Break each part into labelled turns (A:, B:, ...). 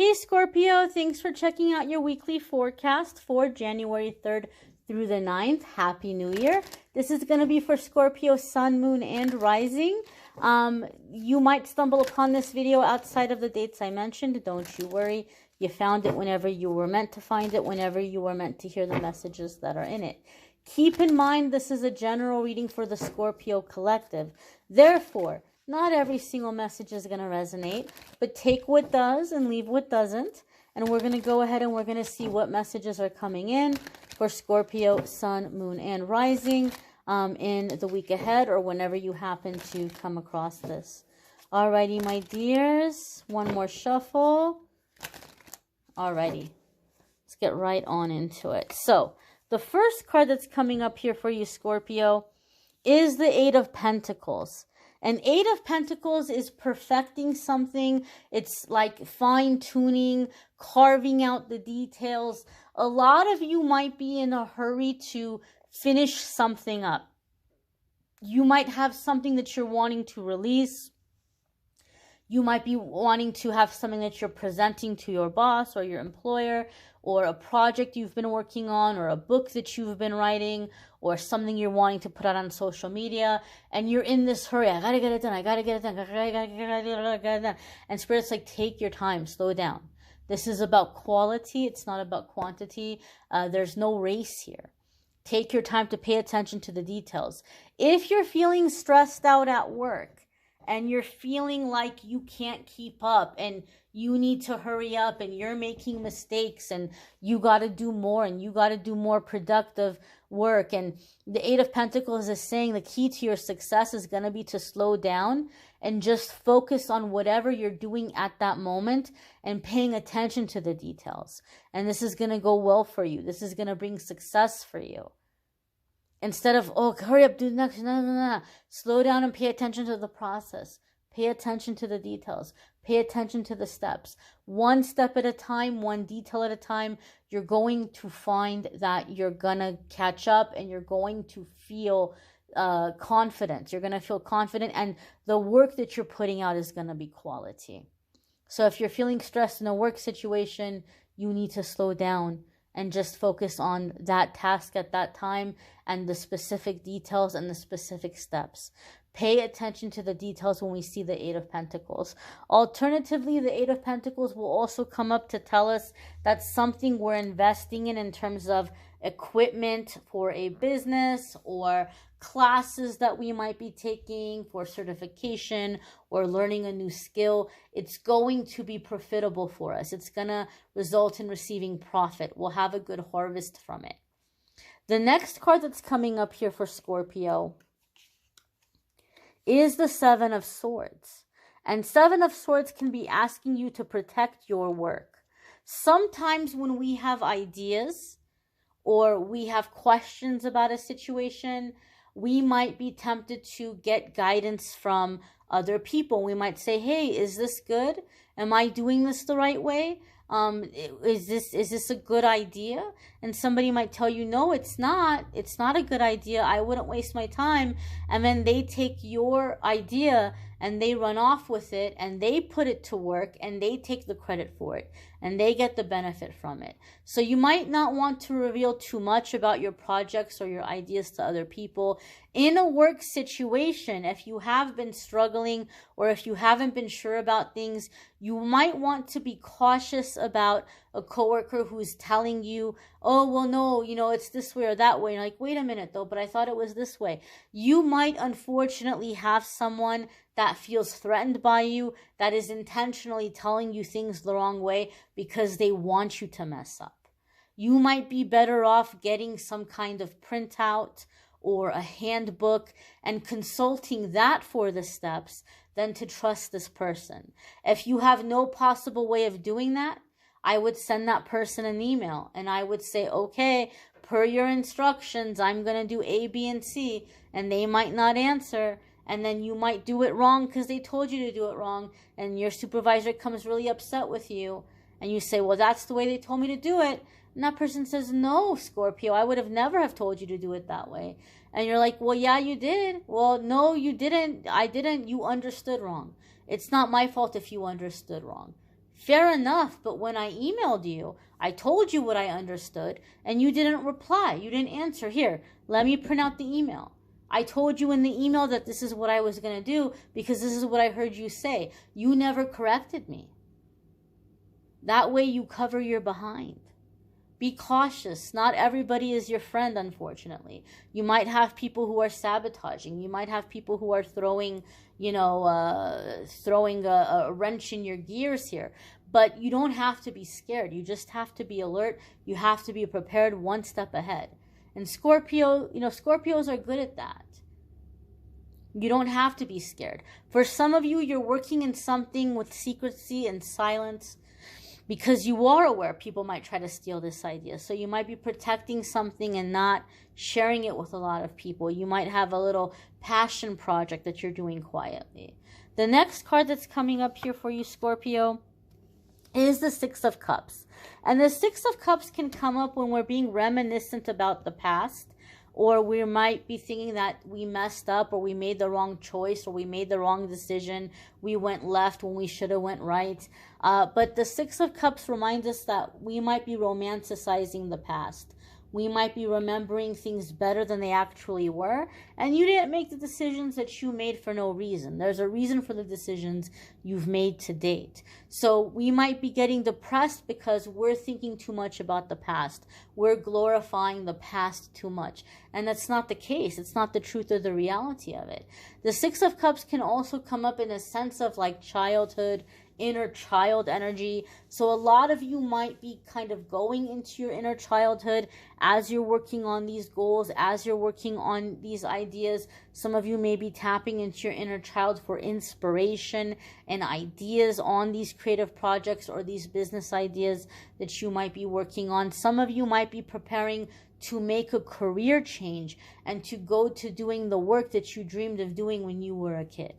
A: Hey Scorpio, thanks for checking out your weekly forecast for January 3rd through the 9th. Happy New Year. This is going to be for Scorpio, Sun, Moon, and Rising. You might stumble upon this video outside of the dates I mentioned. Don't you worry. You found it whenever you were meant to find it, whenever you were meant to hear the messages that are in it. Keep in mind, this is a general reading for the Scorpio collective. Therefore, not every single message is going to resonate, but take what does and leave what doesn't. And we're going to go ahead and we're going to see what messages are coming in for Scorpio, Sun, Moon, and Rising in the week ahead or whenever you happen to come across this. Alrighty, my dears. One more shuffle. Alrighty. Let's get right on into it. So, the first card that's coming up here for you, Scorpio, is the Eight of Pentacles. An Eight of Pentacles is perfecting something. It's like fine-tuning, carving out the details. A lot of you might be in a hurry to finish something up. You might have something that you're wanting to release. You might be wanting to have something that you're presenting to your boss or your employer, or a project you've been working on, or a book that you've been writing, or something you're wanting to put out on social media, and you're in this hurry. I gotta get it done. I gotta get it done. I gotta get it done. And Spirit's like, take your time. Slow down. This is about quality. It's not about quantity. There's no race here. Take your time to pay attention to the details. If you're feeling stressed out at work, and you're feeling like you can't keep up and you need to hurry up and you're making mistakes and you got to do more and you got to do more productive work. And the Eight of Pentacles is saying the key to your success is going to be to slow down and just focus on whatever you're doing at that moment and paying attention to the details. And this is going to go well for you. This is going to bring success for you. Instead of, oh, hurry up, do the next, no. Slow down and pay attention to the process. Pay attention to the details. Pay attention to the steps. One step at a time, one detail at a time, you're going to find that you're going to catch up and you're going to feel confident. You're going to feel confident and the work that you're putting out is going to be quality. So if you're feeling stressed in a work situation, you need to slow down and just focus on that task at that time and the specific details and the specific steps. Pay attention to the details when we see the Eight of Pentacles. Alternatively, the Eight of Pentacles will also come up to tell us that's something we're investing in terms of equipment for a business or classes that we might be taking for certification or learning a new skill. It's going to be profitable for us. It's going to result in receiving profit. We'll have a good harvest from it. The next card that's coming up here for Scorpio is the Seven of Swords. And Seven of Swords can be asking you to protect your work. Sometimes when we have ideas or we have questions about a situation, we might be tempted to get guidance from other people. We might say, hey, is this good? Am I doing this the right way? Is this a good idea? And somebody might tell you, no, it's not. It's not a good idea. I wouldn't waste my time. And then they take your idea and they run off with it and they put it to work and they take the credit for it and they get the benefit from it. So you might not want to reveal too much about your projects or your ideas to other people. In a work situation, if you have been struggling or if you haven't been sure about things, you might want to be cautious about a coworker who's telling you, oh, well, no, it's this way or that way. You're like, wait a minute, though, but I thought it was this way. You might unfortunately have someone that feels threatened by you, that is intentionally telling you things the wrong way because they want you to mess up. You might be better off getting some kind of printout or a handbook and consulting that for the steps than to trust this person. If you have no possible way of doing that, I would send that person an email and I would say, okay, per your instructions, I'm going to do A, B, and C, and they might not answer. And then you might do it wrong because they told you to do it wrong. And your supervisor comes really upset with you. And you say, well, that's the way they told me to do it. And that person says, no, Scorpio, I would have never have told you to do it that way. And you're like, well, yeah, you did. Well, no, you didn't. I didn't. You understood wrong. It's not my fault if you understood wrong. Fair enough, but when I emailed you, I told you what I understood, and you didn't reply. You didn't answer. Here, let me print out the email. I told you in the email that this is what I was going to do because this is what I heard you say. You never corrected me. That way you cover your behind. Be cautious. Not everybody is your friend, unfortunately. You might have people who are sabotaging. You might have people who are throwing a wrench in your gears here. But you don't have to be scared. You just have to be alert. You have to be prepared one step ahead. And Scorpio, Scorpios are good at that. You don't have to be scared. For some of you, you're working in something with secrecy and silence because you are aware people might try to steal this idea. So you might be protecting something and not sharing it with a lot of people. You might have a little passion project that you're doing quietly. The next card that's coming up here for you, Scorpio, is the Six of Cups. And the Six of Cups can come up when we're being reminiscent about the past, or we might be thinking that we messed up, or we made the wrong choice, or we made the wrong decision. We went left when we should have went right. But the Six of Cups reminds us that we might be romanticizing the past. We might be remembering things better than they actually were. And you didn't make the decisions that you made for no reason. There's a reason for the decisions you've made to date. So we might be getting depressed because we're thinking too much about the past. We're glorifying the past too much. And that's not the case. It's not the truth or the reality of it. The Six of Cups can also come up in a sense of like childhood, inner child energy. So a lot of you might be kind of going into your inner childhood as you're working on these goals, as you're working on these ideas. Some of you may be tapping into your inner child for inspiration and ideas on these creative projects or these business ideas that you might be working on. Some of you might be preparing to make a career change and to go to doing the work that you dreamed of doing when you were a kid.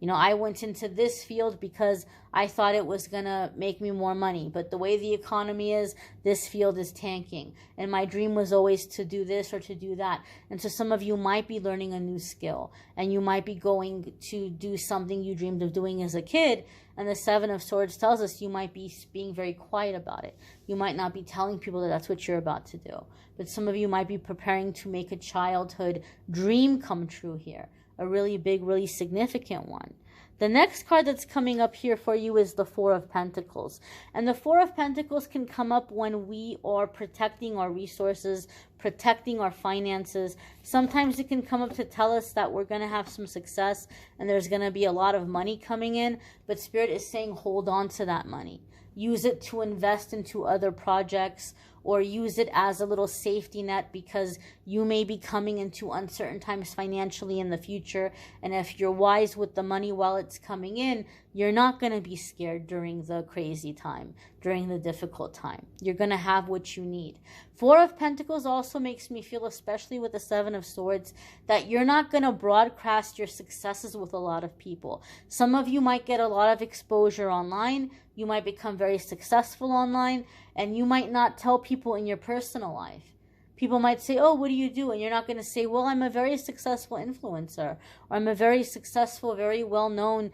A: I went into this field because I thought it was going to make me more money. But the way the economy is, this field is tanking. And my dream was always to do this or to do that. And so some of you might be learning a new skill. And you might be going to do something you dreamed of doing as a kid. And the Seven of Swords tells us you might be being very quiet about it. You might not be telling people that that's what you're about to do. But some of you might be preparing to make a childhood dream come true here. A really big, really significant one. The next card that's coming up here for you is the Four of Pentacles. And the Four of Pentacles can come up when we are protecting our resources, protecting our finances. Sometimes it can come up to tell us that we're going to have some success and there's going to be a lot of money coming in. But Spirit is saying hold on to that money. Use it to invest into other projects, or use it as a little safety net because you may be coming into uncertain times financially in the future. And if you're wise with the money while it's coming in, you're not going to be scared during the crazy time, during the difficult time. You're going to have what you need. Four of Pentacles also makes me feel, especially with the Seven of Swords, that you're not going to broadcast your successes with a lot of people. Some of you might get a lot of exposure online. You might become very successful online, and you might not tell people in your personal life. People might say, oh, what do you do? And you're not going to say, well, I'm a very successful influencer, or I'm a very successful, very well-known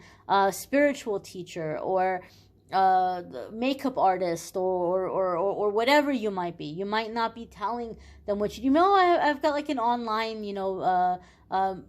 A: spiritual teacher, or makeup artist, or whatever you might be. You might not be telling them what you do. I've got like an online,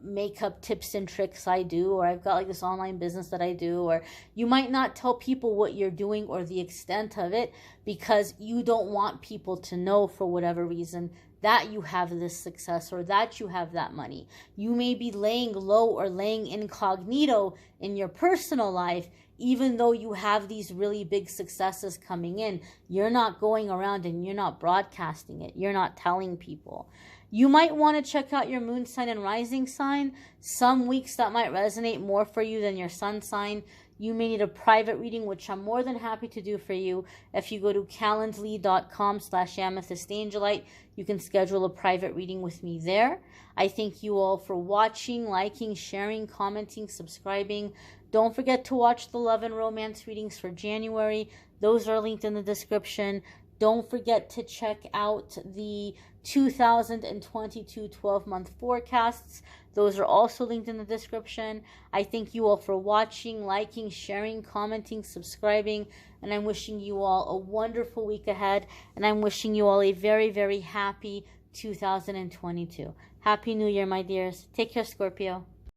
A: makeup tips and tricks I do, or I've got like this online business that I do, or you might not tell people what you're doing or the extent of it because you don't want people to know for whatever reason that you have this success or that you have that money. You may be laying low or laying incognito in your personal life, even though you have these really big successes coming in. You're not going around and you're not broadcasting it. You're not telling people. You might want to check out your moon sign and rising sign. Some weeks that might resonate more for you than your sun sign. You may need a private reading, which I'm more than happy to do for you. If you go to calendly.com/amethystangelite, you can schedule a private reading with me there. I thank you all for watching, liking, sharing, commenting, subscribing. Don't forget to watch the love and romance readings for January. Those are linked in the description. Don't forget to check out the 2022 12-month forecasts. Those are also linked in the description. I thank you all for watching, liking, sharing, commenting, subscribing, and I'm wishing you all a wonderful week ahead, and I'm wishing you all a very, very happy 2022. Happy New Year, my dears. Take care, Scorpio.